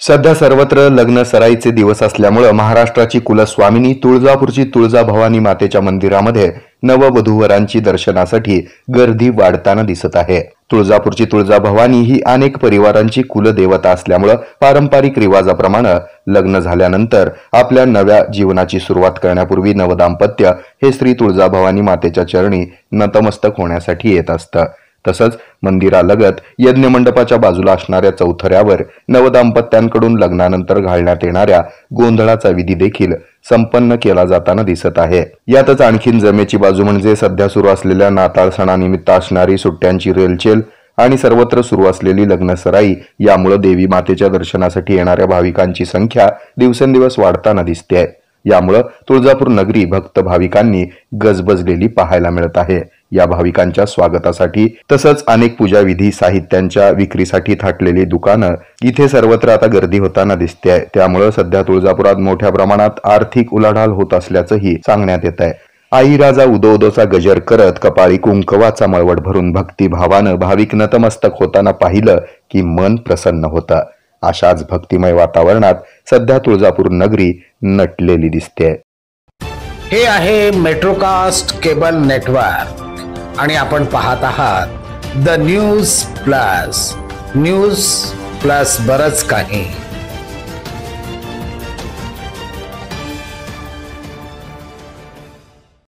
सध्या सर्वत्र लग्न सराईचे दिवस असल्यामुळे महाराष्ट्राची कुलस्वामिनी तुळजापूरची तुळजाभवानी मातेच्या मंदिरामध्ये नववधूवरांची दर्शनासाठी गर्दी वाढताना दिसत आहे। तुळजापूरची तुळजाभवानी ही अनेक परिवारांची कुलदेवता असल्यामुळे पारंपरिक रिवाजाप्रमाणे लग्न झाल्यानंतर आपल्या नव्या जीवनाची सुरुवात करण्यापूर्वी नवदाम्पत्य हे श्री तुळजाभवानी मातेच्या चरणी नतमस्तक होण्यासाठी येत असतं। तसंच मंदिरालगत यज्ञ मंडपाच्या बाजूला असणाऱ्या चौथऱ्यावर नवदाम्पत्यांकडून लग्नानंतर घालण्यात येणाऱ्या गोंधळाचा विधी देखील संपन्न केला जाताना दिसत आहे। यातच आणखीन जमेची बाजू म्हणजे सध्या सुरू असलेल्या नाताळ सणानिमित्त असणारी सुट्ट्यांची रेलचेल आणि सर्वत्र सुरू असलेली लग्नसराई यामुळे देवी मातेच्या दर्शनासाठी येणाऱ्या भाविकांची संख्या दिवसेंदिवस वाढताना दिसते। यामुळे तुळजापूर नगरी भक्त भाविकांनी गजबजलेली पाहायला मिळत आहे। या भाविकांच्या स्वागतासाठी तसंच अनेक पूजा विधी साहित्यांच्या विक्रीसाठी थाटलेली दुकानं इथे सर्वत्र आता गर्दी होताना दिसते। त्यामुळे सध्या तुळजापुरात मोठ्या प्रमाणात आर्थिक उलाढाल होत असल्याचंही सांगण्यात येत आहे। आई राजा उदो उदोचा गजर करत कपाळी कुंकवाचा मळवट भरून भक्तिभावानं भाविक नतमस्तक होताना पाहिलं की मन प्रसन्न होतं। अशाच भक्तिमय वातावरणात सध्या तुळजापूर नगरी नटलेली दिसते। हे आहे मेट्रोकास्ट केबल नेटवर्क आणि आपण पाहत आहात द न्यूज प्लस बरच काही।